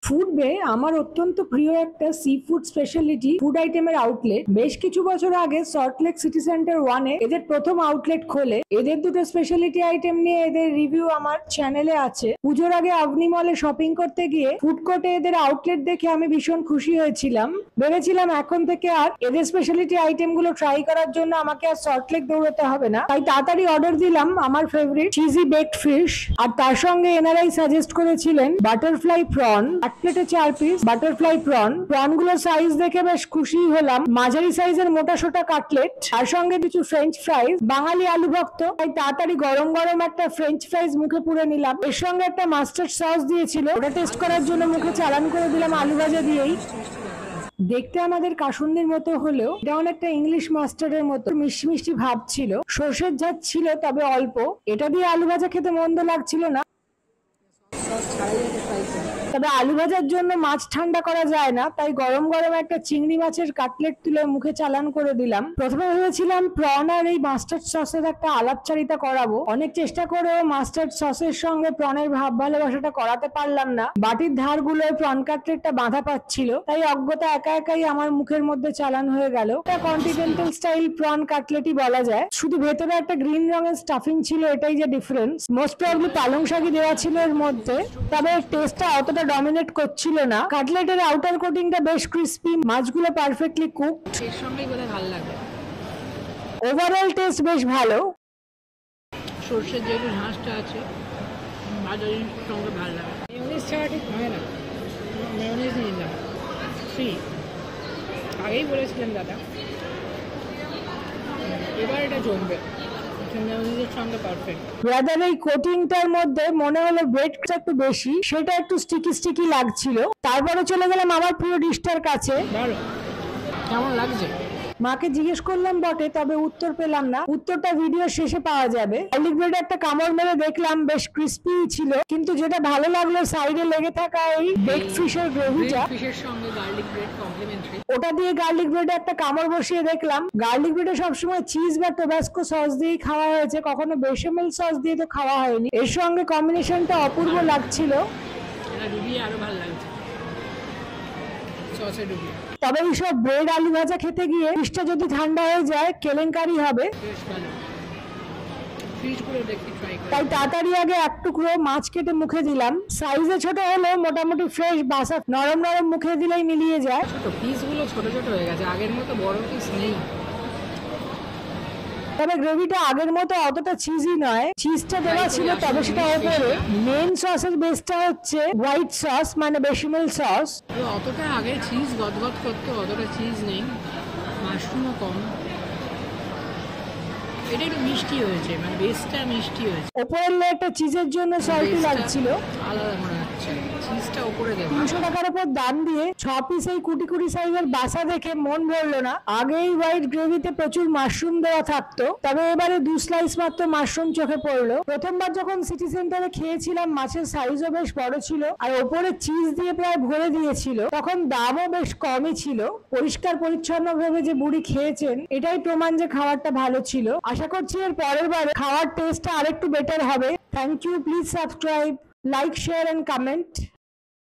ফুডবে আমার অত্যন্ত প্রিয় একটা সি ফুড স্পেশালিটি ফুড আইটেমের আউটলেট। বেশ কিছু বছর আগে সল্টলেক সিটি সেন্টার 1-এ এদের প্রথম আউটলেট খোলে। এদের দুটো স্পেশালিটি আইটেম নিয়ে এদের রিভিউ আমার চ্যানেলে আছে। পুজোর আগে আভনি মলে শপিং করতে গিয়ে ফুড কোর্টে এদের আউটলেট দেখে আমি ভীষণ খুশি হয়েছিলাম। ভেবেছিলাম এখন থেকে আর এদের স্পেশালিটি আইটেম গুলো ট্রাই করার জন্য আমাকে আর সল্টলেক দৌড়াতে হবে না। তাই তাড়াতাড়ি অর্ডার দিলাম আমার ফেভারিট চিজি বেকড ফিশ, আর তার সঙ্গে এনারাই সাজেস্ট করেছিলেন বাটারফ্লাই প্রন। প্লেটে 4 পিস বাটারফ্লাই প্রন গুলোর সাইজ দেখে বেশ খুশি হলাম। মাঝারি সাইজের মোটা সোটা কাটলেট, আর সঙ্গে কিছু ফ্রেঞ্চ ফ্রাইজ। বাঙালি আলু ভক্ত, তাই তাড়াতাড়ি গরম গরম একটা ফ্রেঞ্চ ফ্রাইজ মুখে পুরে নিলাম। এর সঙ্গে একটা মাস্টার্ড সস দিয়েছিল, ওটা টেস্ট করার জন্য মুখে চালান করে দিলাম আলু ভাজা দিয়েই। দেখতে আমাদের কাসুন্দির মতো হলেও এটা অনেকটা ইংলিশ মাস্টার্ডের মতো মিষ্টি মিষ্টি ভাব ছিল। সর্ষের ঝাঁজ ছিল তবে অল্প। এটা দিয়ে আলু ভাজা খেতে মন্দ লাগছিল না, তবে আলু ভাজার জন্য মাছ ঠান্ডা করা যায় না, তাই গরম গরম একটা চিংড়ি মাছের কাটলেট তুলে মুখে চালান করে দিলাম। প্রথমে ভেবেছিলাম প্রন আর এই মাস্টার্ড সসের একটা আলাপচারিতা করাবো। অনেক চেষ্টা করেও মাস্টার্ড সসের সঙ্গে প্রনের ভাব ভালোবাসাটা করাতে পারলাম না। বাটির ধার গুলোয় প্রন কাটলেটটা বাঁধা পাচ্ছিল, তাই অজ্ঞতা একা একাই আমার মুখের মধ্যে চালান হয়ে গেল। এটা কন্টিনেন্টাল স্টাইল প্রন কাটলেটই বলা যায়, শুধু ভেতরে একটা গ্রিন রঙের স্টাফিং ছিল, এটাই যে ডিফারেন্স। মোস্ট প্রবাবলি পালং শাকই দেওয়া ছিল এর মধ্যে, তবে টেস্টটা অতটা ডমিনেট করছিল না। কাটলেটের আউটার কোটিংটা বেশ ক্রিস্পি, মাছগুলো পারফেক্টলি কুকড, এর সঙ্গেই বোধহয় ভালো লাগবে। ওভারঅল টেস্ট বেশ ভালো। সর্ষের যেহেতু ঝাঁসটা আছে, ভাজা জিনিসের সঙ্গে ভালো লাগে। মেয়োনিজ ছাড়া ঠিক হয় না, মেয়োনিজ নিয়ে নিলাম ফ্রি, আগেই বলেছিলেন দাদা। এবার এটা জমবে, মেয়োনিজের সঙ্গে পারফেক্ট। রাদার এই কোটিংটার মধ্যে মনে হলো ব্রেডটা একটু বেশি, সেটা একটু স্টিকি স্টিকি লাগছিল। তারপরে চলে গেলাম আমার প্রিয় ডিশটার কাছে। ভালো, কেমন লাগছে? মাকে জিজ্ঞেস করলাম বটে, তবে উত্তর পেলাম না। উত্তরটা ভিডিও শেষে পাওয়া যাবে। গার্লিক ব্রেডে একটা কামড় মেরে দেখলাম, বেশ ক্রিস্পি ছিল, কিন্তু যেটা ভালো লাগলো সাইডে লেগে থাকা এই বেকড ফিশের গ্রেভিটা, ফিশের সঙ্গে গার্লিক ব্রেড কমপ্লিমেন্টারি। ওটা দিয়ে গার্লিক ব্রেডে একটা কামড় বসিয়ে দেখলাম। গার্লিক ব্রেডে সবসময় চিজ বা টোবাস্কো সস দিয়েই খাওয়া হয়েছে, কখনো বেশামেল সস দিয়ে তো খাওয়া হয়নি। এর সঙ্গে কম্বিনেশনটা অপূর্ব লাগছিল। এটা ডুবিয়ে আরো ভালো লাগছে, সসে ডুবিয়ে। তবে এইসব ব্রেড আলু ভাজা খেতে গিয়ে ফিশটা যদি ঠান্ডা হয়ে যায় কেলেঙ্কারি হবে, বেশ ভালো। ফিশগুলো দেখি ট্রাই করি। তাই তাড়াতাড়ি আগে এক টুকরো মাছ কেটে মুখে দিলাম। সাইজে ছোট হলেও মোটামুটি ফ্রেশ, বাসা নরম নরম, মুখে দিলেই মিলিয়ে যায়। ছোট পিসগুলো ছোট ছোট হয়ে গেছে, আগের মতো বড় পিস নেই। তবে গ্রেভিটা আগের মতো অতটা চিজি নয়, চিজটা দেওয়া ছিল, তবে সেটা ওপরে। মেন সসের বেসটা হচ্ছে হোয়াইট সস, মানে বেশামেল সস। অতটা আগে চিজ গদগদ করতো, অতটা চিজ নেই, মাশরুমও কম। এটা একটু মিষ্টি হয়েছে, মানে বেসটা মিষ্টি হয়েছে। ওপরের লেয়ারটা চিজের জন্য সল্টি লাগছিল, আলাদা মনে হচ্ছে। চিজটা উপরে দেবো। 300 টাকার উপর দাম দিয়ে 6 পিস এই কুটি কুটি সাইজের বাসা দেখে মন ভরলো না। আগেই হোয়াইট গ্রেভিতে প্রচুর মাশরুম দেওয়া থাকতো, তবে এবারে 2 স্লাইস মাত্র মাশরুম চোখে পড়লো। প্রথমবার যখন সিটি সেন্টারে খেয়েছিলাম, মাছের সাইজও বেশ বড় ছিল, আর ওপরে চিজ দিয়ে প্রায় ভরে দিয়েছিল, তখন দামও বেশ কমই ছিল। পরিষ্কার পরিচ্ছন্ন ভেবে যে বুড়ি খেয়েছেন, এটাই প্রমাণ যে খাবারটা ভালো ছিল। আশা করছি এর পরের বারে খাওয়ার টেস্টটা আরেকটু বেটার হবে। Thank you, please subscribe, like, share and comment.